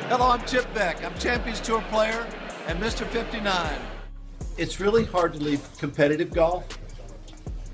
Hello, I'm Chip Beck. I'm Champions Tour player and Mr. 59. It's really hard to leave competitive golf,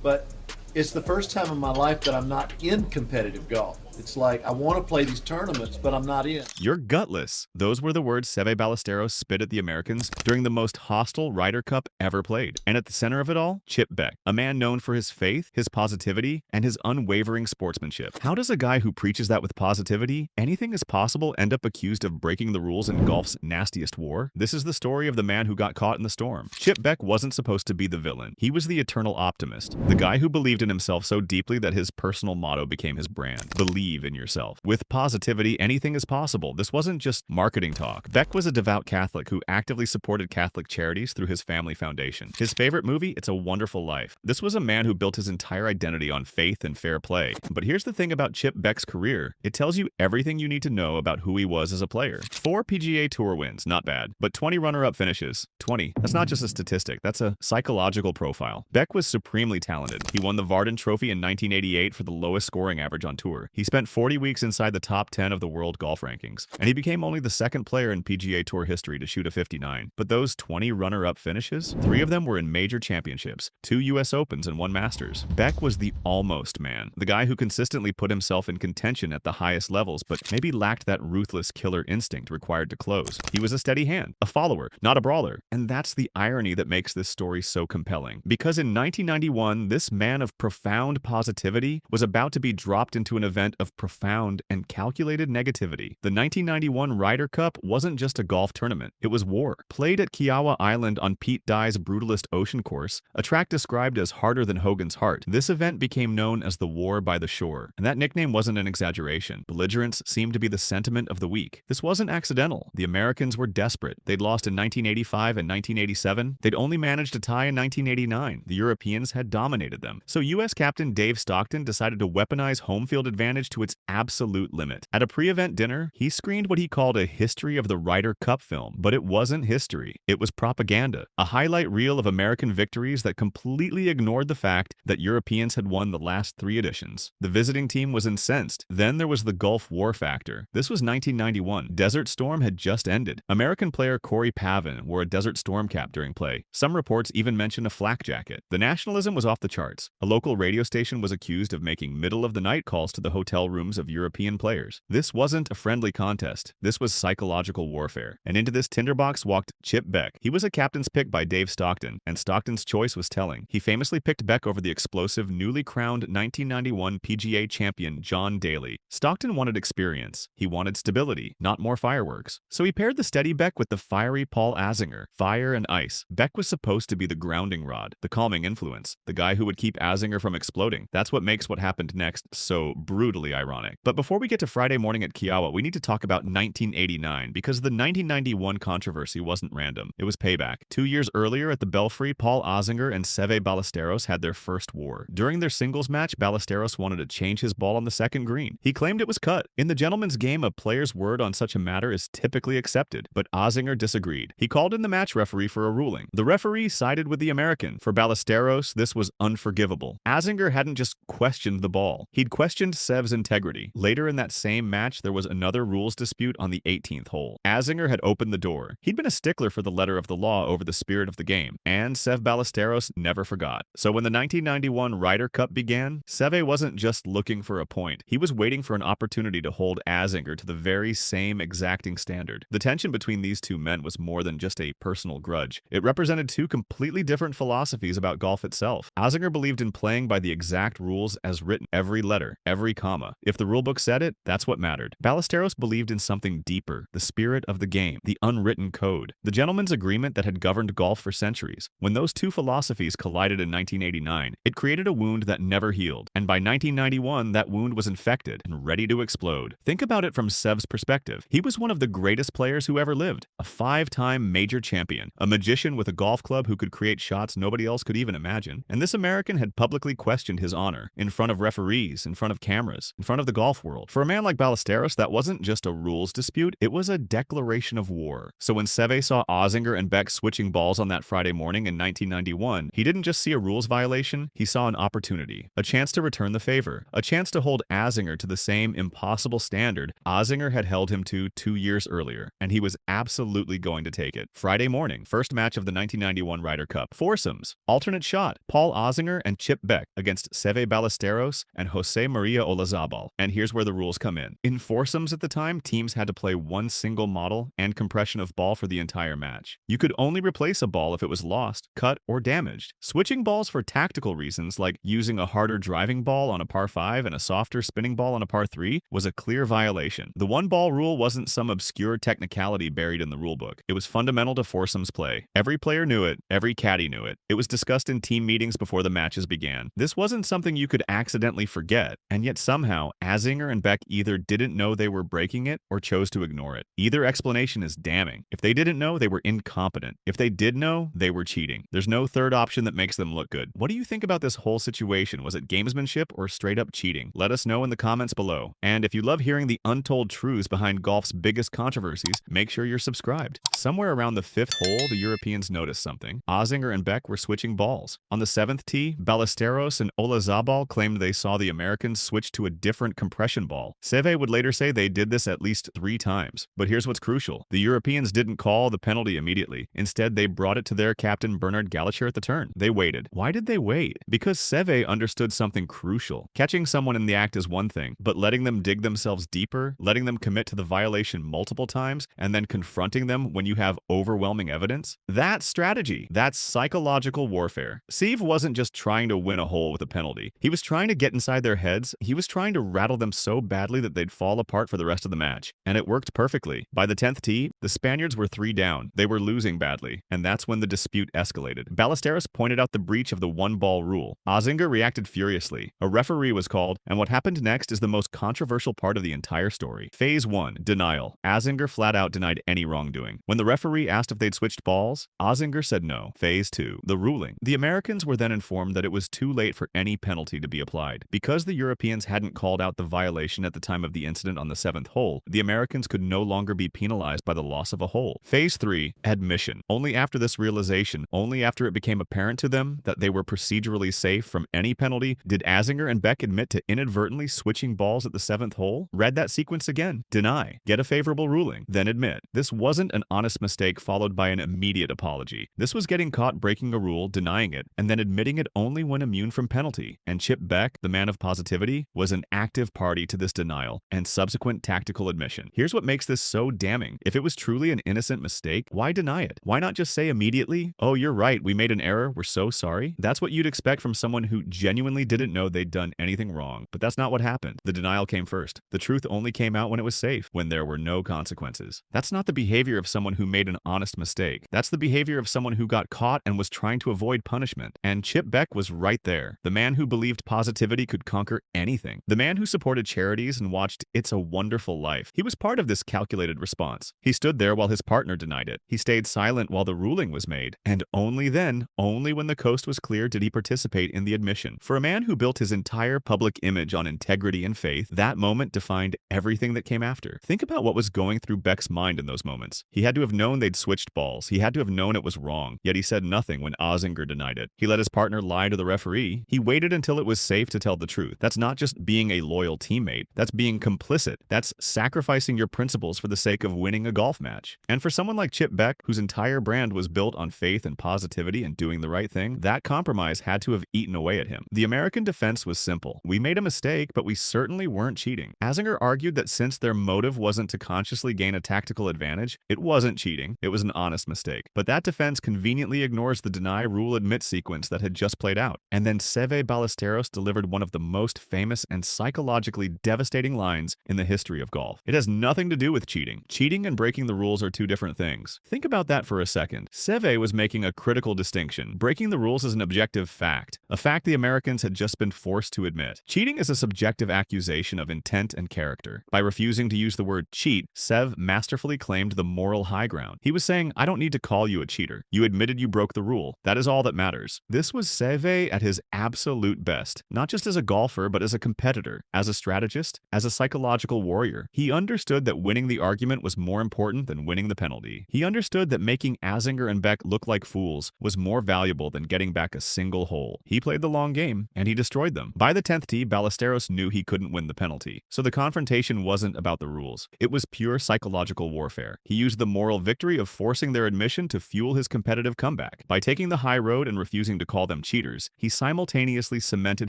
but it's the first time in my life that I'm not in competitive golf. It's like I want to play these tournaments, but I'm not in. You're gutless. Those were the words Seve Ballesteros spit at the Americans during the most hostile Ryder Cup ever played. And at the center of it all, Chip Beck, a man known for his faith, his positivity, and his unwavering sportsmanship. How does a guy who preaches that with positivity, anything is possible, end up accused of breaking the rules in golf's nastiest war? This is the story of the man who got caught in the storm. Chip Beck wasn't supposed to be the villain. He was the eternal optimist, the guy who believed in himself so deeply that his personal motto became his brand. Believe in yourself. With positivity, anything is possible. This wasn't just marketing talk. Beck was a devout Catholic who actively supported Catholic charities through his family foundation. His favorite movie, It's a Wonderful Life. This was a man who built his entire identity on faith and fair play. But here's the thing about Chip Beck's career. It tells you everything you need to know about who he was as a player. 4 PGA Tour wins, not bad, but 20 runner-up finishes. 20. That's not just a statistic, that's a psychological profile. Beck was supremely talented. He won the Varden Trophy in 1988 for the lowest scoring average on tour. He spent 40 weeks inside the top 10 of the world golf rankings, and he became only the second player in PGA Tour history to shoot a 59. But those 20 runner-up finishes, 3 of them were in major championships, 2 US Opens and 1 Masters. Beck was the almost man, the guy who consistently put himself in contention at the highest levels, but maybe lacked that ruthless killer instinct required to close. He was a steady hand, a follower, not a brawler. And that's the irony that makes this story so compelling. Because in 1991, this man of profound positivity was about to be dropped into an event of profound and calculated negativity. The 1991 Ryder Cup wasn't just a golf tournament, it was war. Played at Kiowa Island on Pete Dye's brutalist ocean course, a track described as harder than Hogan's Heart, this event became known as the War by the Shore. And that nickname wasn't an exaggeration. Belligerence seemed to be the sentiment of the week. This wasn't accidental. The Americans were desperate. They'd lost in 1985 and 1987. They'd only managed to tie in 1989. The Europeans had dominated them. So U.S. captain Dave Stockton decided to weaponize home field advantage to its absolute limit. At a pre-event dinner, he screened what he called a history of the Ryder Cup film, but it wasn't history. It was propaganda, a highlight reel of American victories that completely ignored the fact that Europeans had won the last 3 editions. The visiting team was incensed. Then there was the Gulf War factor. This was 1991. Desert Storm had just ended. American player Corey Pavin wore a Desert Storm cap during play. Some reports even mention a flak jacket. The nationalism was off the charts. A local radio station was accused of making middle-of-the-night calls to the hotel rooms of European players. This wasn't a friendly contest. This was psychological warfare. And into this tinderbox walked Chip Beck. He was a captain's pick by Dave Stockton, and Stockton's choice was telling. He famously picked Beck over the explosive, newly crowned 1991 PGA champion John Daly. Stockton wanted experience. He wanted stability, not more fireworks. So he paired the steady Beck with the fiery Paul Azinger. Fire and ice. Beck was supposed to be the grounding rod, the calming influence, the guy who would keep Azinger from exploding. That's what makes what happened next so brutally ironic. But before we get to Friday morning at Kiowa, we need to talk about 1989, because the 1991 controversy wasn't random. It was payback. 2 years earlier at the Belfry, Paul Azinger and Seve Ballesteros had their first war. During their singles match, Ballesteros wanted to change his ball on the second green. He claimed it was cut. In the gentleman's game, a player's word on such a matter is typically accepted, but Azinger disagreed. He called in the match referee for a ruling. The referee sided with the American. For Ballesteros, this was unforgivable. Azinger hadn't just questioned the ball. He'd questioned Sev's integrity. Later in that same match, there was another rules dispute on the 18th hole. Azinger had opened the door. He'd been a stickler for the letter of the law over the spirit of the game, and Seve Ballesteros never forgot. So when the 1991 Ryder Cup began, Seve wasn't just looking for a point. He was waiting for an opportunity to hold Azinger to the very same exacting standard. The tension between these two men was more than just a personal grudge. It represented 2 completely different philosophies about golf itself. Azinger believed in playing by the exact rules as written, every letter, every comma. If the rulebook said it, that's what mattered. Ballesteros believed in something deeper, the spirit of the game, the unwritten code, the gentleman's agreement that had governed golf for centuries. When those 2 philosophies collided in 1989, it created a wound that never healed, and by 1991, that wound was infected and ready to explode. Think about it from Sev's perspective. He was one of the greatest players who ever lived, a 5-time major champion, a magician with a golf club who could create shots nobody else could even imagine, and this American had publicly questioned his honor in front of referees, in front of cameras. in front of the golf world. For a man like Ballesteros, that wasn't just a rules dispute, it was a declaration of war. So when Seve saw Ozinger and Beck switching balls on that Friday morning in 1991, he didn't just see a rules violation, he saw an opportunity, a chance to return the favor, a chance to hold Ozinger to the same impossible standard Ozinger had held him to 2 years earlier, and he was absolutely going to take it. Friday morning, first match of the 1991 Ryder Cup. Foursomes. Alternate shot. Paul Ozinger and Chip Beck against Seve Ballesteros and Jose Maria Olazabal. And here's where the rules come in. In foursomes at the time, teams had to play one single model and compression of ball for the entire match. You could only replace a ball if it was lost, cut, or damaged. Switching balls for tactical reasons, like using a harder driving ball on a par 5 and a softer spinning ball on a par 3, was a clear violation. The one-ball rule wasn't some obscure technicality buried in the rulebook. It was fundamental to foursomes play. Every player knew it, every caddy knew it. It was discussed in team meetings before the matches began. This wasn't something you could accidentally forget, and yet somehow, Ozinger and Beck either didn't know they were breaking it or chose to ignore it. Either explanation is damning. If they didn't know, they were incompetent. If they did know, they were cheating. There's no third option that makes them look good. What do you think about this whole situation? Was it gamesmanship or straight up cheating? Let us know in the comments below. And if you love hearing the untold truths behind golf's biggest controversies, make sure you're subscribed. Somewhere around the 5th hole, the Europeans noticed something. Ozinger and Beck were switching balls. On the 7th tee, Ballesteros and Olazabal claimed they saw the Americans switch to a different compression ball. Seve would later say they did this at least 3 times. But here's what's crucial. The Europeans didn't call the penalty immediately. Instead, they brought it to their captain Bernard Gallagher at the turn. They waited. Why did they wait? Because Seve understood something crucial. Catching someone in the act is one thing, but letting them dig themselves deeper, letting them commit to the violation multiple times, and then confronting them when you have overwhelming evidence, that's strategy. That's psychological warfare. Seve wasn't just trying to win a hole with a penalty. He was trying to get inside their heads. He was trying to rattle them so badly that they'd fall apart for the rest of the match. And it worked perfectly. By the 10th tee, the Spaniards were 3 down. They were losing badly, and that's when the dispute escalated. Ballesteros pointed out the breach of the one-ball rule. Ozinger reacted furiously. A referee was called, and what happened next is the most controversial part of the entire story. Phase 1, denial. Ozinger flat out denied any wrongdoing. When the referee asked if they'd switched balls, Ozinger said no. Phase 2, the ruling. The Americans were then informed that it was too late for any penalty to be applied. Because the Europeans hadn't called out the violation at the time of the incident on the 7th hole, the Americans could no longer be penalized by the loss of a hole. Phase 3, admission. Only after this realization, only after it became apparent to them that they were procedurally safe from any penalty, did Ozinger and Beck admit to inadvertently switching balls at the 7th hole. Read that sequence again. Deny. Get a favorable ruling. Then admit. This wasn't an honest mistake followed by an immediate apology. This was getting caught breaking a rule, denying it, and then admitting it only when immune from penalty. And Chip Beck, the man of positivity, was an active party to this denial and subsequent tactical admission. Here's what makes this so damning. If it was truly an innocent mistake, why deny it? Why not just say immediately, "Oh, you're right, we made an error, we're so sorry"? That's what you'd expect from someone who genuinely didn't know they'd done anything wrong. But that's not what happened. The denial came first. The truth only came out when it was safe, when there were no consequences. That's not the behavior of someone who made an honest mistake. That's the behavior of someone who got caught and was trying to avoid punishment. And Chip Beck was right there. The man who believed positivity could conquer anything. The man who supported charities and watched It's a Wonderful Life. He was part of this calculated response. He stood there while his partner denied it. He stayed silent while the ruling was made. And only then, only when the coast was clear, did he participate in the admission. For a man who built his entire public image on integrity and faith, that moment defined everything that came after. Think about what was going through Beck's mind in those moments. He had to have known they'd switched balls. He had to have known it was wrong. Yet he said nothing when Ozinger denied it. He let his partner lie to the referee. He waited until it was safe to tell the truth. That's not just being a loyal teammate. That's being complicit. That's sacrificing your principles for the sake of winning a golf match. And for someone like Chip Beck, whose entire brand was built on faith and positivity and doing the right thing, that compromise had to have eaten away at him. The American defense was simple. We made a mistake, but we certainly weren't cheating. Ozinger argued that since their motive wasn't to consciously gain a tactical advantage, it wasn't cheating. It was an honest mistake. But that defense conveniently ignores the deny, rule, admit sequence that had just played out. And then Seve Ballesteros delivered one of the most famous and psychologically devastating lines in the history of golf. It has nothing to do with cheating. Cheating and breaking the rules are two different things. Think about that for a second. Seve was making a critical distinction. Breaking the rules is an objective fact, a fact the Americans had just been forced to admit. Cheating is a subjective accusation of intent and character. By refusing to use the word cheat, Seve masterfully claimed the moral high ground. He was saying, I don't need to call you a cheater. You admitted you broke the rule. That is all that matters. This was Seve at his absolute best, not just as a golfer, but as a competitor. competitor, as a strategist, as a psychological warrior. He understood that winning the argument was more important than winning the penalty. He understood that making Azinger and Beck look like fools was more valuable than getting back a single hole. He played the long game, and he destroyed them. By the 10th tee, Ballesteros knew he couldn't win the penalty, so the confrontation wasn't about the rules. It was pure psychological warfare. He used the moral victory of forcing their admission to fuel his competitive comeback. By taking the high road and refusing to call them cheaters, he simultaneously cemented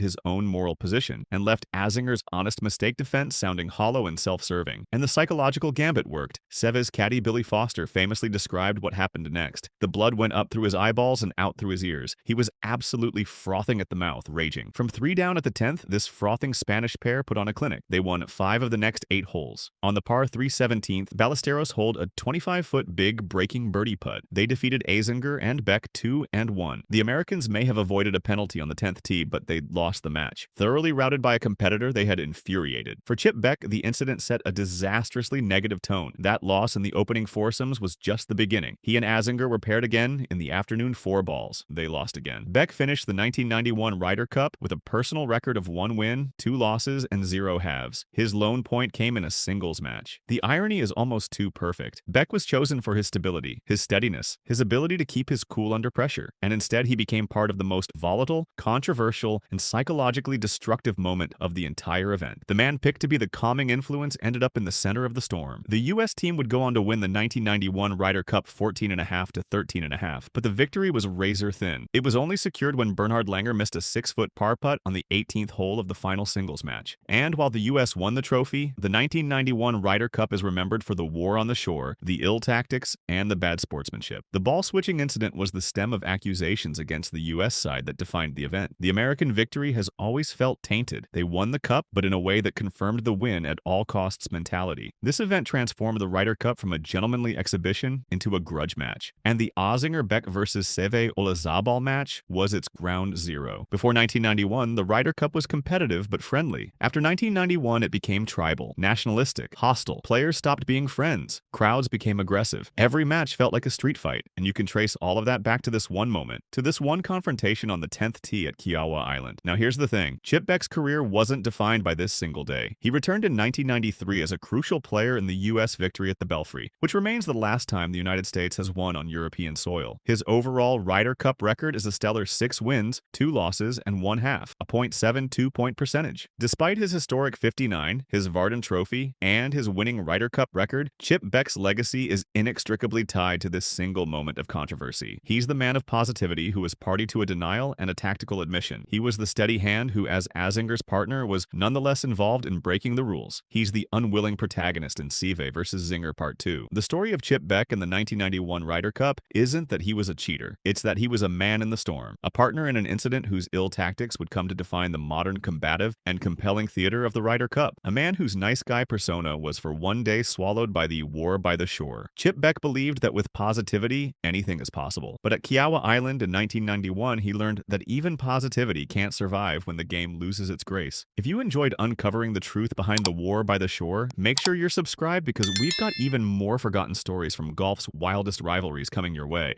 his own moral position and left Azinger's honest mistake defense sounding hollow and self-serving. And the psychological gambit worked. Seve's caddy Billy Foster famously described what happened next. The blood went up through his eyeballs and out through his ears. He was absolutely frothing at the mouth, raging. From 3 down at the 10th, this frothing Spanish pair put on a clinic. They won 5 of the next 8 holes. On the par 3 17th, Ballesteros holed a 25-foot big breaking birdie putt. They defeated Azinger and Beck 2 and 1. The Americans may have avoided a penalty on the 10th tee, but they lost the match. Thoroughly routed by a competitor they had infuriated. For Chip Beck, the incident set a disastrously negative tone. That loss in the opening foursomes was just the beginning. He and Azinger were paired again in the afternoon 4 balls. They lost again. Beck finished the 1991 Ryder Cup with a personal record of 1 win, 2 losses, and 0 halves. His lone point came in a singles match. The irony is almost too perfect. Beck was chosen for his stability, his steadiness, his ability to keep his cool under pressure, and instead he became part of the most volatile, controversial, and psychologically destructive moment of the entire event. The man picked to be the calming influence ended up in the center of the storm. The U.S. team would go on to win the 1991 Ryder Cup 14.5 to 13.5, but the victory was razor thin. It was only secured when Bernhard Langer missed a 6-foot par putt on the 18th hole of the final singles match. And while the U.S. won the trophy, the 1991 Ryder Cup is remembered for the war on the shore, the ill tactics, and the bad sportsmanship. The ball-switching incident was the stem of accusations against the U.S. side that defined the event. The American victory has always felt tainted. They won the cup, but in a way that confirmed the win at all costs mentality. This event transformed the Ryder Cup from a gentlemanly exhibition into a grudge match. And the Azinger-Beck versus Seve Ballesteros match was its ground zero. Before 1991, the Ryder Cup was competitive but friendly. After 1991, it became tribal, nationalistic, hostile. Players stopped being friends. Crowds became aggressive. Every match felt like a street fight, and you can trace all of that back to this one moment, to this one confrontation on the 10th tee at Kiowa Island. Now here's the thing. Chip Beck's career wasn't defined by this single day. He returned in 1993 as a crucial player in the U.S. victory at the Belfry, which remains the last time the United States has won on European soil. His overall Ryder Cup record is a stellar 6 wins, 2 losses, and 1 half, a .72 point percentage. Despite his historic 59, his Vardon Trophy, and his winning Ryder Cup record, Chip Beck's legacy is inextricably tied to this single moment of controversy. He's the man of positivity who was party to a denial and a tactical admission. He was the steady hand who, as Azinger's partner, was nonetheless involved in breaking the rules. He's the unwilling protagonist in Seve versus Zinger Part 2. The story of Chip Beck in the 1991 Ryder Cup isn't that he was a cheater. It's that he was a man in the storm, a partner in an incident whose ill tactics would come to define the modern combative and compelling theater of the Ryder Cup. A man whose nice guy persona was for one day swallowed by the war by the shore. Chip Beck believed that with positivity, anything is possible. But at Kiowa Island in 1991, he learned that even positivity can't survive when the game loses its grace. If you enjoyed uncovering the truth behind the war by the shore, make sure you're subscribed because we've got even more forgotten stories from golf's wildest rivalries coming your way.